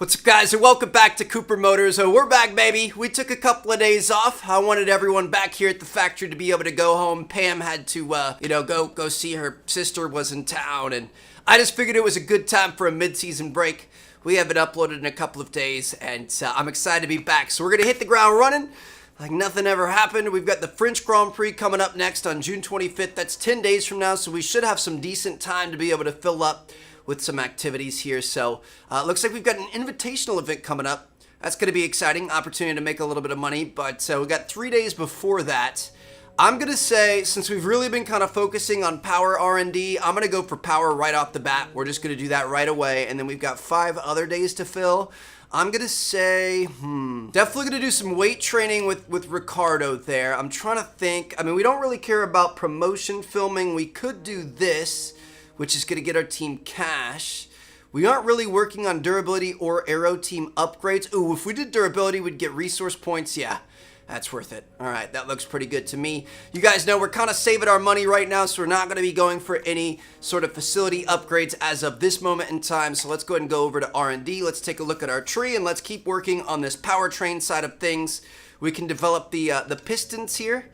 What's up, guys, and welcome back to Cooper Motors. We're back, baby. We took a couple of days off. I wanted everyone back here at the factory to be able to go home. Pam had to, go see her sister was in town, and I just figured it was a good time for a mid-season break. We haven't uploaded in a couple of days, and I'm excited to be back. So we're going to hit the ground running like nothing ever happened. We've got the French Grand Prix coming up next on June 25th. That's 10 days from now, so we should have some decent time to be able to fill up with some activities here. So looks like we've got an invitational event coming up. That's going to be exciting. Opportunity to make a little bit of money, but we got 3 days before that. I'm going to say, since we've really been kind of focusing on power R&D, I'm going to go for power right off the bat. We're just going to do that right away, and then we've got 5 other days to fill. I'm going to say, definitely going to do some weight training with Ricardo there. I'm trying to think. I mean, we don't really care about promotion filming. We could do this, which is going to get our team cash. We aren't really working on durability or aero team upgrades. Ooh, if we did durability, we'd get resource points. Yeah, that's worth it. All right, that looks pretty good to me. You guys know we're kind of saving our money right now, so we're not going to be going for any sort of facility upgrades as of this moment in time. So let's go ahead and go over to R&D. Let's take a look at our tree, and let's keep working on this powertrain side of things. We can develop the pistons here.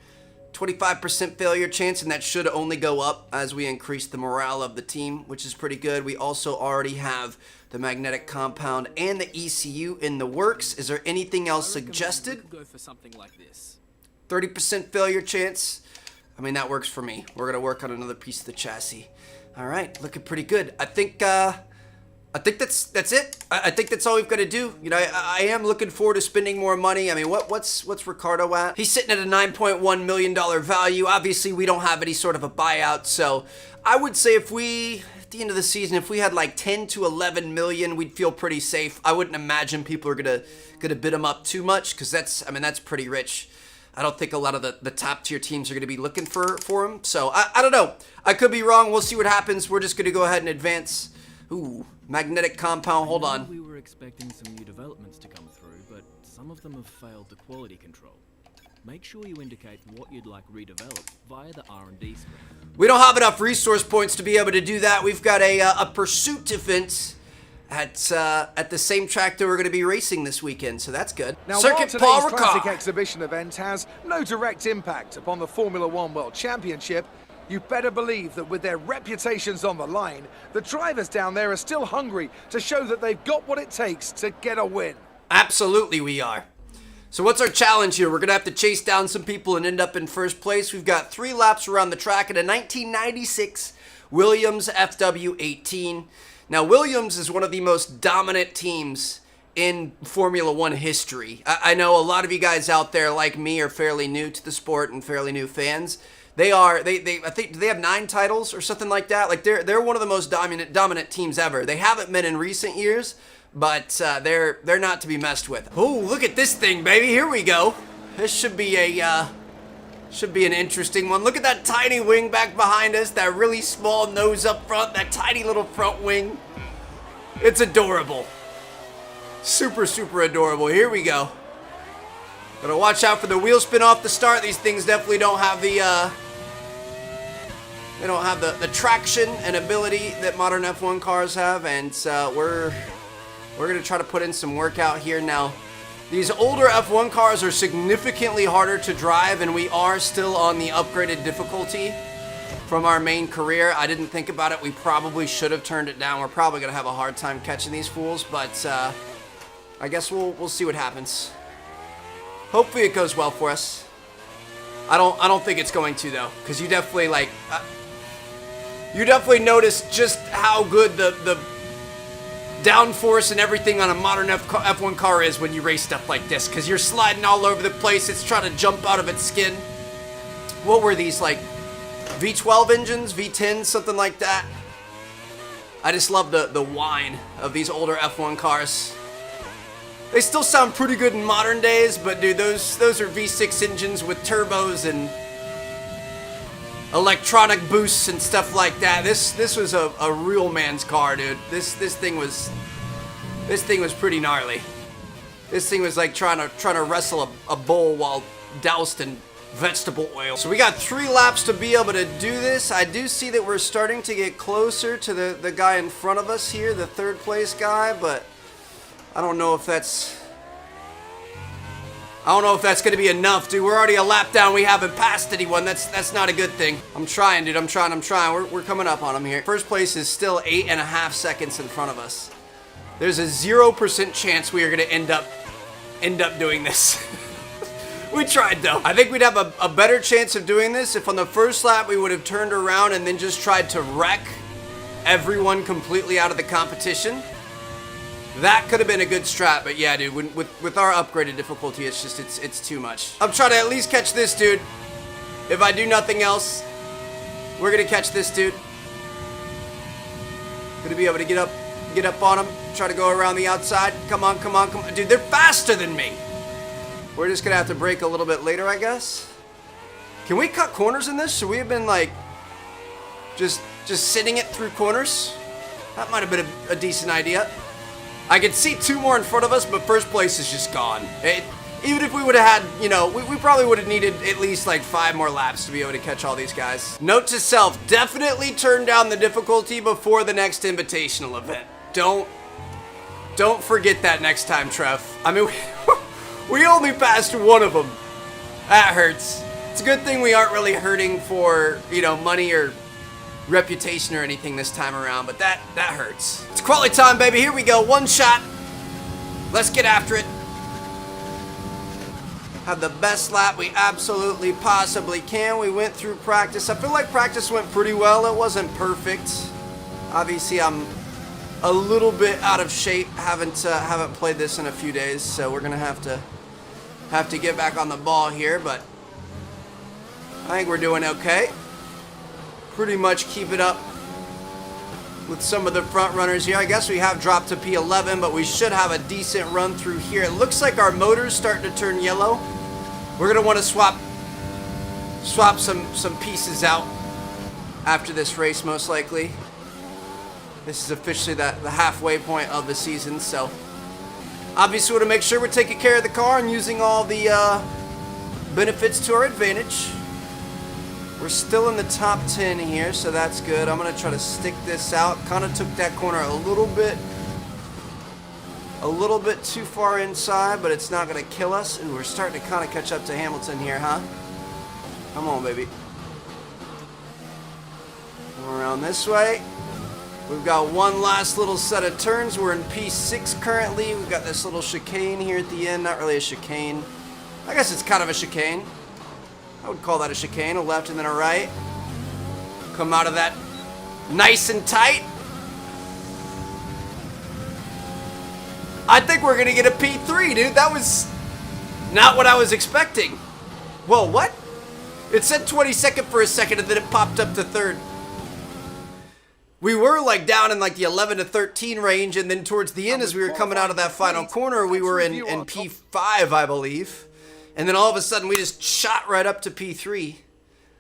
25% failure chance, and that should only go up as we increase the morale of the team, which is pretty good. We also already have the magnetic compound and the ECU in the works. Is there anything else suggested? Go for something like this. 30% failure chance. I mean, that works for me. We're gonna work on another piece of the chassis. All right, looking pretty good. I think that's it. I think that's all we've got to do. You know, I am looking forward to spending more money. I mean, what's Ricardo at? He's sitting at a $9.1 million value. Obviously, we don't have any sort of a buyout. So I would say if we, at the end of the season, if we had like 10 to 11 million, we'd feel pretty safe. I wouldn't imagine people are gonna bid him up too much, because that's pretty rich. I don't think a lot of the top tier teams are going to be looking for him. So I don't know. I could be wrong. We'll see what happens. We're just going to go ahead and advance. Ooh, magnetic compound, hold on. We were expecting some new developments to come through, but some of them have failed the quality control. Make sure you indicate what you'd like redeveloped via the R&D screen. We don't have enough resource points to be able to do that. We've got a pursuit event at the same track that we're going to be racing this weekend, so that's good. Now, Circuit while Paul today's classic Ricard exhibition event has no direct impact upon the Formula One World Championship, you better believe that with their reputations on the line, the drivers down there are still hungry to show that they've got what it takes to get a win. Absolutely we are. So what's our challenge here? We're going to have to chase down some people and end up in first place. We've got 3 laps around the track in a 1996 Williams FW18. Now, Williams is one of the most dominant teams in Formula One history. I know a lot of you guys out there like me are fairly new to the sport and fairly new fans. I think they have 9 titles or something like that. Like they're one of the most dominant teams ever. They haven't been in recent years, but they're not to be messed with. Oh, look at this thing, baby! Here we go. This should be an interesting one. Look at that tiny wing back behind us. That really small nose up front. That tiny little front wing. It's adorable. Super, super adorable. Here we go. Gotta watch out for the wheel spin off the start. These things definitely don't have the the traction and ability that modern F1 cars have, and we're gonna try to put in some work out here. Now, these older F1 cars are significantly harder to drive, and we are still on the upgraded difficulty from our main career. I didn't think about it. We probably should have turned it down. We're probably gonna have a hard time catching these fools, but I guess we'll see what happens. Hopefully it goes well for us. I don't think it's going to, though, because you definitely notice just how good the downforce and everything on a modern F1 car is when you race stuff like this, because you're sliding all over the place. It's trying to jump out of its skin. What were these, like V12 engines, V10s, something like that? I just love the whine of these older F1 cars. They still sound pretty good in modern days, but dude, those are V6 engines with turbos and electronic boosts and stuff like that. This was a real man's car, dude. This thing was pretty gnarly. This thing was like trying to wrestle a bull while doused in vegetable oil. So we got 3 laps to be able to do this. I do see that we're starting to get closer to the guy in front of us here, the 3rd place guy, but I don't know if that's going to be enough, dude. We're already a lap down. We haven't passed anyone. That's not a good thing. I'm trying, dude. I'm trying. We're coming up on them here. First place is still 8.5 seconds in front of us. There's a 0% chance we are going to end up doing this. We tried, though. I think we'd have a better chance of doing this if on the first lap we would have turned around and then just tried to wreck everyone completely out of the competition. That could have been a good strat, but yeah, dude, with our upgraded difficulty, it's too much. I'm trying to at least catch this dude. If I do nothing else, we're gonna catch this dude. Gonna be able to get up on him, try to go around the outside. Come on. Dude, they're faster than me. We're just gonna have to brake a little bit later, I guess. Can we cut corners in this? Should we have been like, just sitting it through corners? That might have been a decent idea. I could see 2 more in front of us, but first place is just gone. Even if we would have had, you know, we probably would have needed at least like 5 more laps to be able to catch all these guys. Note to self, definitely turn down the difficulty before the next invitational event. Don't forget that next time, Trev. I mean, we only passed 1 of them. That hurts. It's a good thing we aren't really hurting for, you know, money or reputation or anything this time around, but that hurts. It's quality time, baby. Here we go. 1 shot. Let's get after it. Have the best lap we absolutely possibly can. We went through practice. I feel like practice went pretty well. It wasn't perfect. Obviously, I'm a little bit out of shape. Haven't played this in a few days, so we're gonna have to get back on the ball here, but I think we're doing okay. Pretty much keep it up with some of the front runners here. I guess we have dropped to P11, but we should have a decent run through here. It looks like our motor's starting to turn yellow. We're gonna want to swap some pieces out after this race, most likely. This is officially the halfway point of the season, so obviously we want to make sure we're taking care of the car and using all the benefits to our advantage. We're still in the top 10 here, so that's good. I'm going to try to stick this out. Kind of took that corner a little bit too far inside, but it's not going to kill us. And we're starting to kind of catch up to Hamilton here, huh? Come on, baby. Come around this way. We've got 1 last little set of turns. We're in P6 currently. We've got this little chicane here at the end. Not really a chicane. I guess it's kind of a chicane. I would call that a chicane, a left and then a right. Come out of that nice and tight. I think we're going to get a P3, dude. That was not what I was expecting. Whoa, what? It said 22nd for a second and then it popped up to 3rd. We were like down in like the 11 to 13 range, and then towards the end as we were coming out of that final corner, we were in P5, I believe. And then all of a sudden, we just shot right up to P3.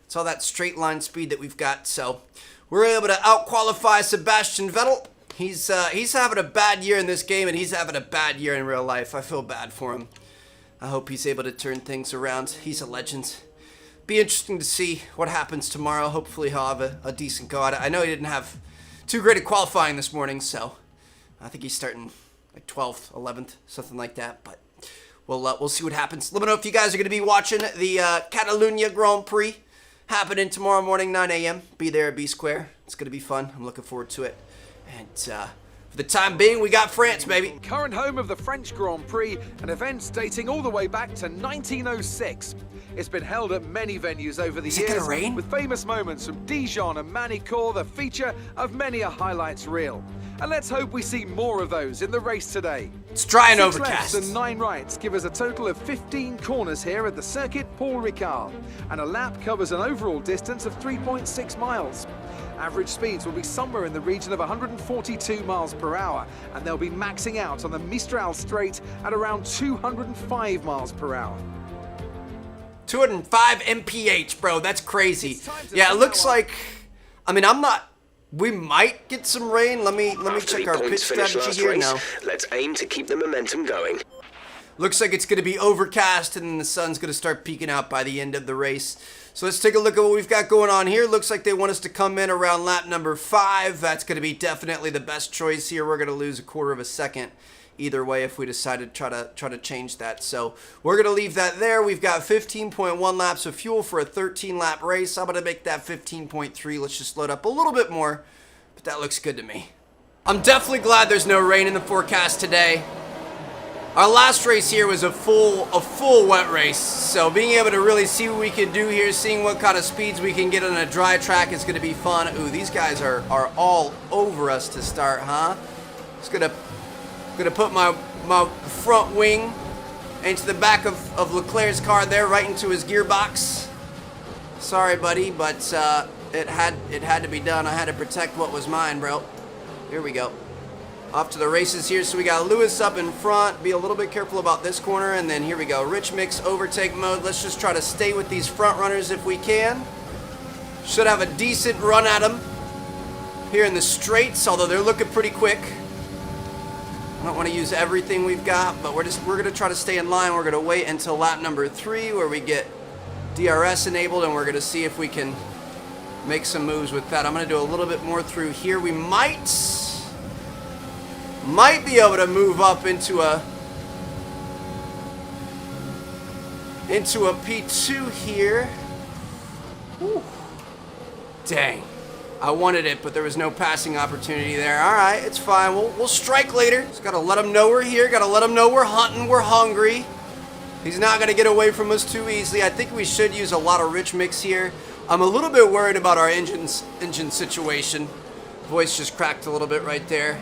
It's all that straight line speed that we've got. So we're able to out-qualify Sebastian Vettel. He's having a bad year in this game, and he's having a bad year in real life. I feel bad for him. I hope he's able to turn things around. He's a legend. Be interesting to see what happens tomorrow. Hopefully he'll have a decent go at it. I know he didn't have too great at qualifying this morning, so I think he's starting like 12th, 11th, something like that, but we'll see what happens. Let me know if you guys are going to be watching the Catalunya Grand Prix happening tomorrow morning, 9 a.m. Be there at B Square. It's going to be fun. I'm looking forward to it. And for the time being, we got France, baby. Current home of the French Grand Prix, an event dating all the way back to 1906. It's been held at many venues over the years, with famous moments from Dijon and Manicourt, the feature of many a highlights reel. And let's hope we see more of those in the race today. It's dry and 6 overcast. lefts and 9 rights give us a total of 15 corners here at the circuit Paul Ricard, and a lap covers an overall distance of 3.6 miles. Average speeds will be somewhere in the region of 142 miles per hour, and they'll be maxing out on the Mistral Straight at around 205 miles per hour. 205 mph, bro. That's crazy. Yeah, it looks like, I mean, we might get some rain. Let me check our pit strategy here now. Let's aim to keep the momentum going. Looks like it's going to be overcast and then the sun's going to start peeking out by the end of the race. So let's take a look at what we've got going on here. Looks like they want us to come in around lap number 5. That's going to be definitely the best choice here. We're going to lose 1/4 of a second either way if we decide to try to change that. So we're gonna leave that there. We've got 15.1 laps of fuel for a 13 lap race. I'm gonna make that 15.3. Let's just load up a little bit more, but that looks good to me. I'm definitely glad there's no rain in the forecast today. Our last race here was a full wet race, so being able to really see what we can do here, seeing what kind of speeds we can get on a dry track is going to be fun. Ooh, these guys are all over us to start, huh? Just gonna put my front wing into the back of Leclerc's car there, right into his gearbox. Sorry, buddy, but it had to be done. I had to protect what was mine, bro. Here we go. Off to the races here. So we got Lewis up in front. Be a little bit careful about this corner. And then here we go. Rich Mix overtake mode. Let's just try to stay with these front runners if we can. Should have a decent run at them here in the straights, although they're looking pretty quick. I don't want to use everything we've got, but we're going to try to stay in line. We're going to wait until lap number 3 where we get DRS enabled, and we're going to see if we can make some moves with that. I'm going to do a little bit more through here. We might be able to move up into a P2 here. Whew. Dang. I wanted it, but there was no passing opportunity there. All right, it's fine. We'll strike later. Just got to let him know we're here. Got to let him know we're hunting. We're hungry. He's not going to get away from us too easily. I think we should use a lot of Rich Mix here. I'm a little bit worried about our engine situation. Voice just cracked a little bit right there.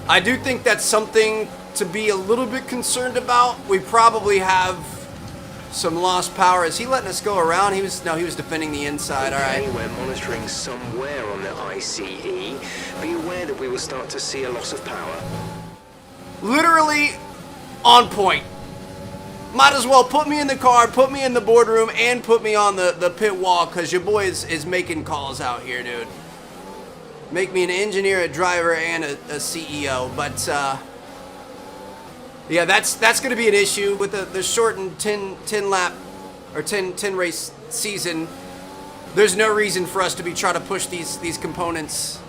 I do think that's something to be a little bit concerned about. We probably have some lost power. Is he letting us go around? He was defending the inside. All right. We're monitoring somewhere on the ICE. Be aware that we will start to see a loss of power. Literally on point. Might as well put me in the car, put me in the boardroom, and put me on the pit wall, because your boy is making calls out here, dude. Make me an engineer, a driver, and a CEO. But, yeah, that's going to be an issue with the shortened 10 lap or 10 race season. There's no reason for us to be trying to push these components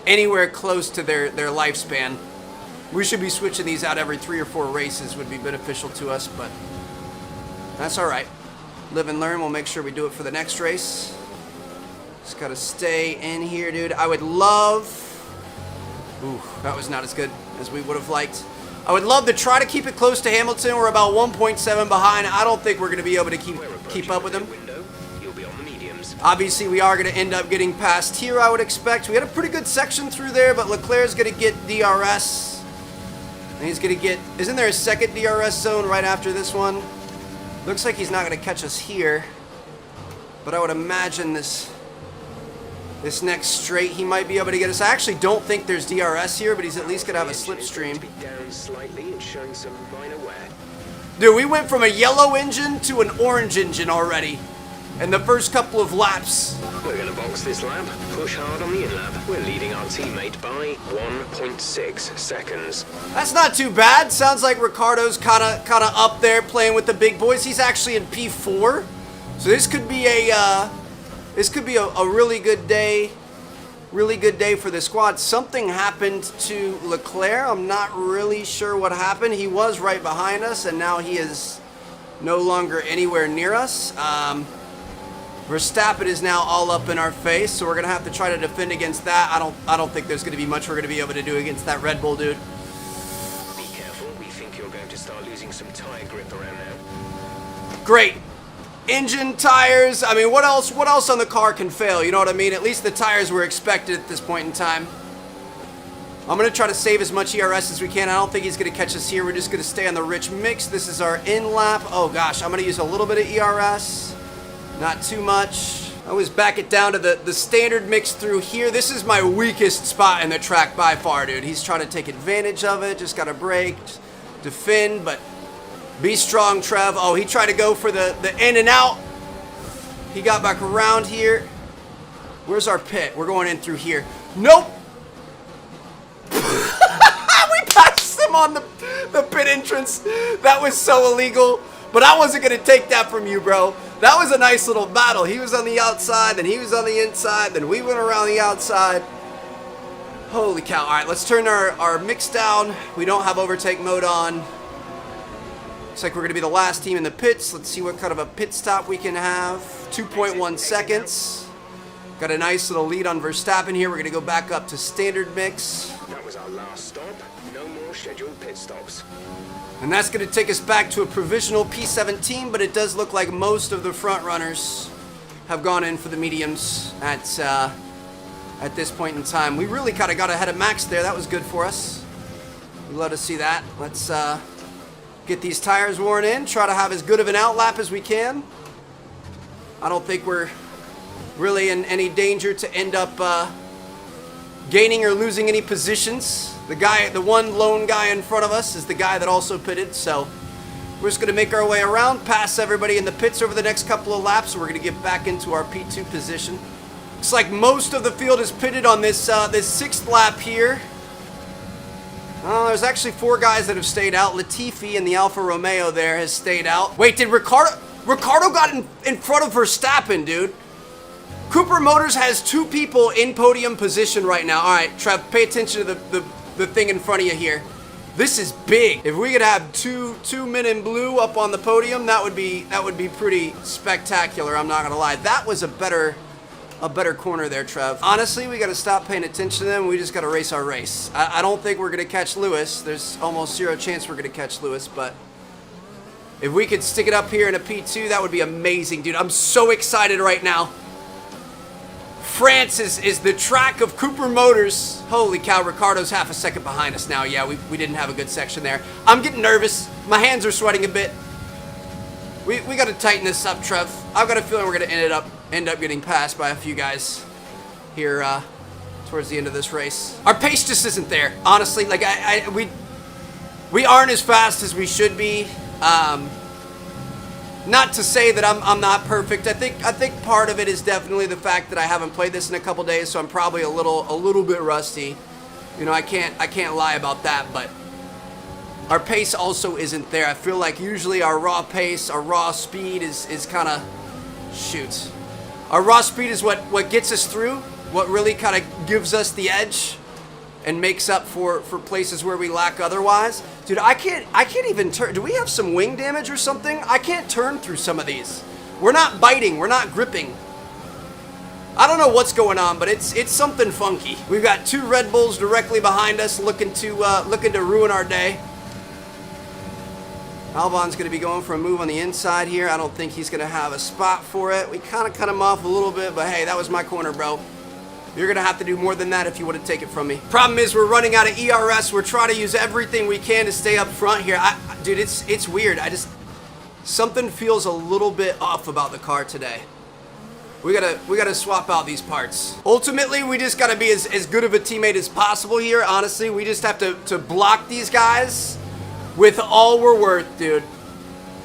anywhere close to their lifespan. We should be switching these out every 3 or 4 races would be beneficial to us, but that's all right. Live and learn. We'll make sure we do it for the next race. Just got to stay in here, dude. I would love... Ooh, that was not as good as we would have liked. I would love to try to keep it close to Hamilton. We're about 1.7 behind. I don't think we're going to be able to keep up with him. You'll be on the mediums. Obviously, we are going to end up getting past here, I would expect. We had a pretty good section through there, but Leclerc's going to get DRS. And he's going to get... Isn't there a second DRS zone right after this one? Looks like he's not going to catch us here. But I would imagine this next straight, he might be able to get us. I actually don't think there's DRS here, but he's at least going to have a slipstream. Down slightly and showing some minor wear. Dude, we went from a yellow engine to an orange engine already in the first couple of laps. We're going to box this lap, push hard on the in-lap. We're leading our teammate by 1.6 seconds. That's not too bad. Sounds like Ricardo's kind of up there playing with the big boys. He's actually in P4, so this could be a really good day. Really good day for the squad. Something happened to Leclerc. I'm not really sure what happened. He was right behind us, and now he is no longer anywhere near us. Verstappen is now all up in our face, so we're gonna have to try to defend against that. I don't think there's gonna be much we're gonna be able to do against that Red Bull dude. Be careful. We think you're going to start losing some tire grip around now. Great. Engine, tires. I mean, what else on the car can fail? You know what I mean? At least the tires were expected at this point in time. I'm going to try to save as much ERS as we can. I don't think he's going to catch us here. We're just going to stay on the Rich Mix. This is our in-lap. Oh, gosh. I'm going to use a little bit of ERS. Not too much. I always back it down to the standard mix through here. This is my weakest spot in the track by far, dude. He's trying to take advantage of it. Just got to brake, defend, but... Be strong, Trev. Oh, he tried to go for the in and out. He got back around here. Where's our pit? We're going in through here. Nope. We passed him on the pit entrance. That was so illegal. But I wasn't going to take that from you, bro. That was a nice little battle. He was on the outside, then he was on the inside, then we went around the outside. Holy cow. All right, let's turn our mix down. We don't have overtake mode on. Looks like we're going to be the last team in the pits. Let's see what kind of a pit stop we can have. 2.1 seconds. Got a nice little lead on Verstappen here. We're going to go back up to standard mix. That was our last stop. No more scheduled pit stops. And that's going to take us back to a provisional P17, but it does look like most of the front runners have gone in for the mediums at this point in time. We really kind of got ahead of Max there. That was good for us. We love to see that. Let's get these tires worn in, try to have as good of an outlap as we can. I don't think we're really in any danger to end up gaining or losing any positions. The one lone guy in front of us is the guy that also pitted, so we're just going to make our way around, pass everybody in the pits over the next couple of laps, so we're going to get back into our P2 position. Looks like most of the field is pitted on this sixth lap here. There's actually 4 guys that have stayed out. Latifi in the Alfa Romeo there has stayed out. Wait, did Ricardo got in front of Verstappen, dude? Cooper Motors has 2 people in podium position right now. All right, Trev, pay attention to the thing in front of you here. This is big. If we could have two men in blue up on the podium, that would be pretty spectacular. I'm not gonna lie. That was a better corner there, Trev. Honestly, we got to stop paying attention to them. We just got to race our race. I don't think we're going to catch Lewis. There's almost 0 chance we're going to catch Lewis, but if we could stick it up here in a P2, that would be amazing, dude. I'm so excited right now. France is the track of Cooper Motors. Holy cow, Ricardo's half a second behind us now. Yeah, we didn't have a good section there. I'm getting nervous. My hands are sweating a bit. We got to tighten this up, Trev. I've got a feeling we're going to end up getting passed by a few guys here towards the end of this race. Our pace just isn't there, honestly. Like we aren't as fast as we should be. Not to say that I'm not perfect. I think part of it is definitely the fact that I haven't played this in a couple days, so I'm probably a little bit rusty. You know, I can't lie about that, but our pace also isn't there. I feel like usually our raw pace, our raw speed is kind of, shoot. Our raw speed is what gets us through, what really kind of gives us the edge and makes up for places where we lack otherwise. Dude, I can't even turn. Do we have some wing damage or something? I can't turn through some of these. We're not biting, we're not gripping. I don't know what's going on, but it's something funky. We've got 2 Red Bulls directly behind us looking to ruin our day. Albon's going to be going for a move on the inside here. I don't think he's going to have a spot for it. We kind of cut him off a little bit, but hey, that was my corner, bro. You're going to have to do more than that if you want to take it from me. Problem is, we're running out of ERS. We're trying to use everything we can to stay up front here. Dude, it's weird. Something feels a little bit off about the car today. We gotta swap out these parts. Ultimately, we just gotta be as good of a teammate as possible here. Honestly, we just have to block these guys with all we're worth, dude.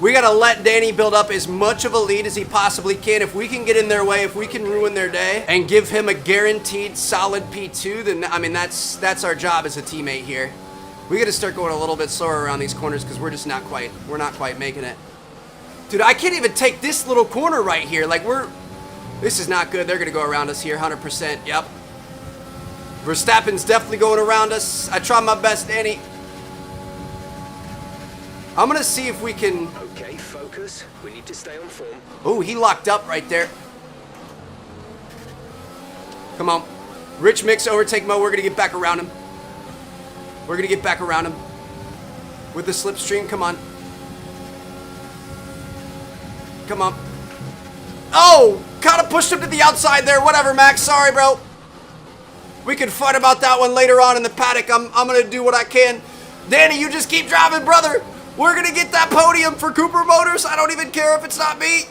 We gotta let Danny build up as much of a lead as he possibly can. If we can get in their way, if we can ruin their day and give him a guaranteed solid P2, then I mean that's our job as a teammate here. We gotta start going a little bit slower around these corners because we're not quite making it. Dude, I can't even take this little corner right here. Like this is not good. They're gonna go around us here, 100%. Yep. Verstappen's definitely going around us. I try my best, Danny. I'm gonna see if we can. Okay, focus. We need to stay on form. Oh, he locked up right there. Come on. Rich mix, overtake mode. We're gonna get back around him. We're gonna get back around him. With the slipstream, come on. Come on. Oh! Kind of pushed him to the outside there. Whatever, Max. Sorry, bro. We can fight about that one later on in the paddock. I'm gonna do what I can. Danny, you just keep driving, brother. We're gonna get that podium for Cooper Motors. I don't even care if it's not me.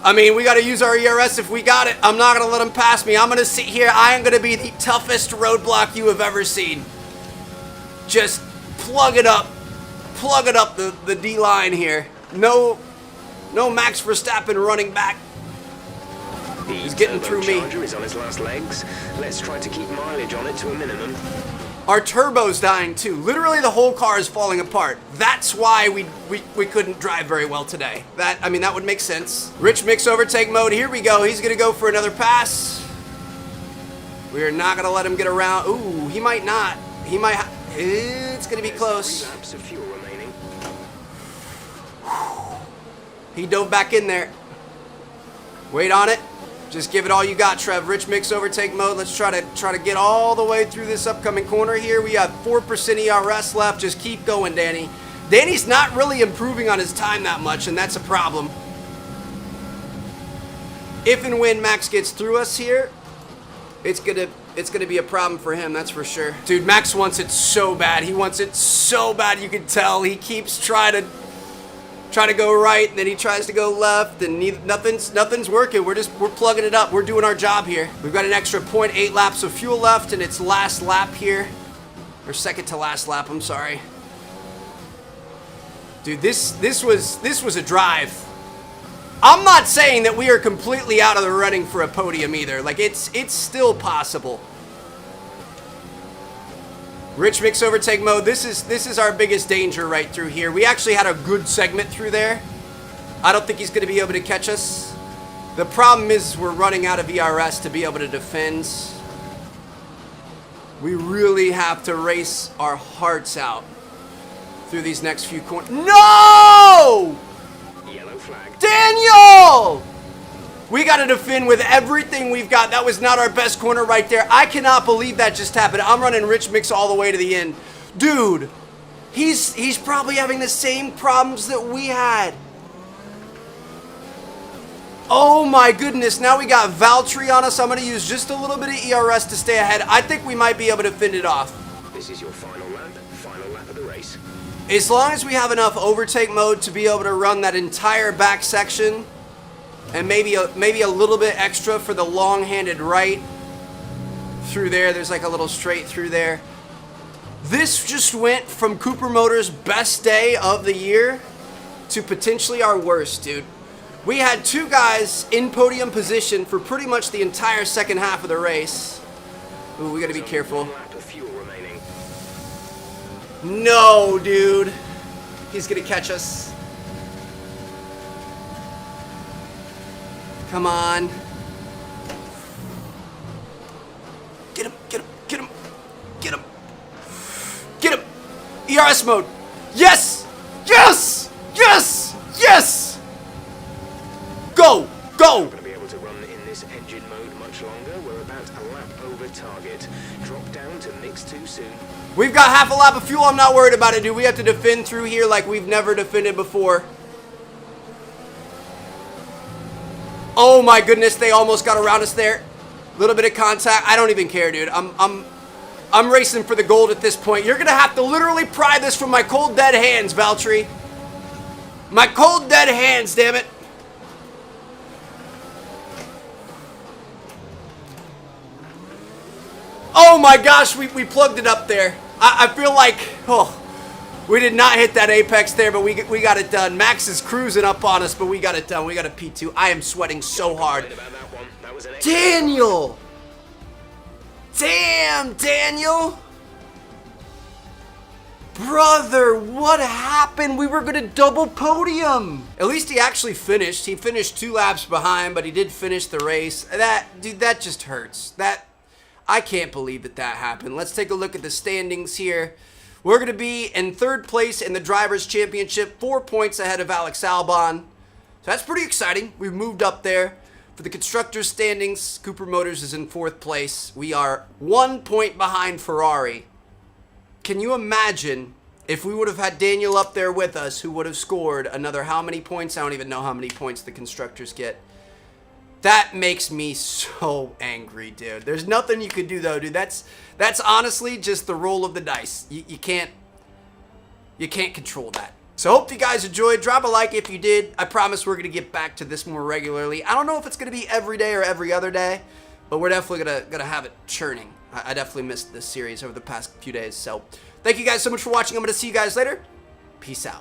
I mean, we gotta use our ERS if we got it. I'm not gonna let him pass me. I'm gonna sit here. I am gonna be the toughest roadblock you have ever seen. Just plug it up. Plug it up the D line here. No Max Verstappen running back. He's getting through me. The is on his last legs. Let's try to keep mileage on it to a minimum. Our turbo's dying too. Literally the whole car is falling apart. That's why we couldn't drive very well today. That would make sense. Rich mix overtake mode. Here we go. He's gonna go for another pass. We're not going to let him get around. Ooh, he might not. He might. It's going to be close. 3 laps of fuel remaining. He dove back in there. Wait on it. Just give it all you got, Trev. Rich mix overtake mode. Let's try to get all the way through this upcoming corner here. We have 4% ERS left. Just keep going, Danny. Danny's not really improving on his time that much, and that's a problem. If and when Max gets through us here, it's gonna be a problem for him, that's for sure. Dude, Max wants it so bad. He wants it so bad, you can tell. He keeps trying to go right, and then he tries to go left, and nothing's working. We're plugging it up. We're doing our job here. We've got an extra 0.8 laps of fuel left, and it's last lap here. Or second to last lap, I'm sorry. Dude, this was a drive. I'm not saying that we are completely out of the running for a podium either. Like, it's still possible. Rich mix overtake mode. This is our biggest danger right through here. We actually had a good segment through there. I don't think he's going to be able to catch us. The problem is we're running out of ERS to be able to defend. We really have to race our hearts out through these next few corners. No! Yellow flag. Daniel! We got to defend with everything we've got. That was not our best corner right there. I cannot believe that just happened. I'm running Rich Mix all the way to the end. Dude, he's probably having the same problems that we had. Oh my goodness, now we got Valtteri on us. I'm going to use just a little bit of ERS to stay ahead. I think we might be able to fend it off. This is your final lap of the race. As long as we have enough overtake mode to be able to run that entire back section, and maybe a little bit extra for the long-handed right through there. There's like a little straight through there. This just went from Cooper Motors' best day of the year to potentially our worst, dude. We had 2 guys in podium position for pretty much the entire second half of the race. Ooh, we gotta be careful. 1 lap of fuel remaining. No, dude. He's gonna catch us. Come on. Get him, get him, get him, get him. Get him. ERS mode. Yes! Yes! Yes! Yes! Go! Go! Not going to be able to run in this engine mode much longer. We're about a lap over target. Drop down to mix too soon. We've got half a lap of fuel. I'm not worried about it, dude. We have to defend through here like we've never defended before. Oh my goodness, they almost got around us there. A little bit of contact. I don't even care, dude. I'm racing for the gold at this point. You're gonna have to literally pry this from my cold dead hands, Valtteri. My cold dead hands, damn it. Oh my gosh, we plugged it up there. I feel like, we did not hit that apex there, but we got it done. Max is cruising up on us, but we got it done. We got a P2. I am sweating so hard. Daniel! Damn, Daniel! Brother, what happened? We were gonna double podium. At least he actually finished. He finished 2 laps behind, but he did finish the race. Dude, that just hurts. I can't believe that happened. Let's take a look at the standings here. We're going to be in 3rd place in the Drivers' Championship, 4 points ahead of Alex Albon. So that's pretty exciting. We've moved up there. For the Constructors' standings, Cooper Motors is in 4th place. We are 1 point behind Ferrari. Can you imagine if we would have had Daniel up there with us, who would have scored another how many points? I don't even know how many points the Constructors get. That makes me so angry, dude. There's nothing you could do, though, dude. That's honestly just the roll of the dice. You can't control that. So hope you guys enjoyed. Drop a like if you did. I promise we're going to get back to this more regularly. I don't know if it's going to be every day or every other day, but we're definitely gonna have it churning. I definitely missed this series over the past few days. So thank you guys so much for watching. I'm going to see you guys later. Peace out.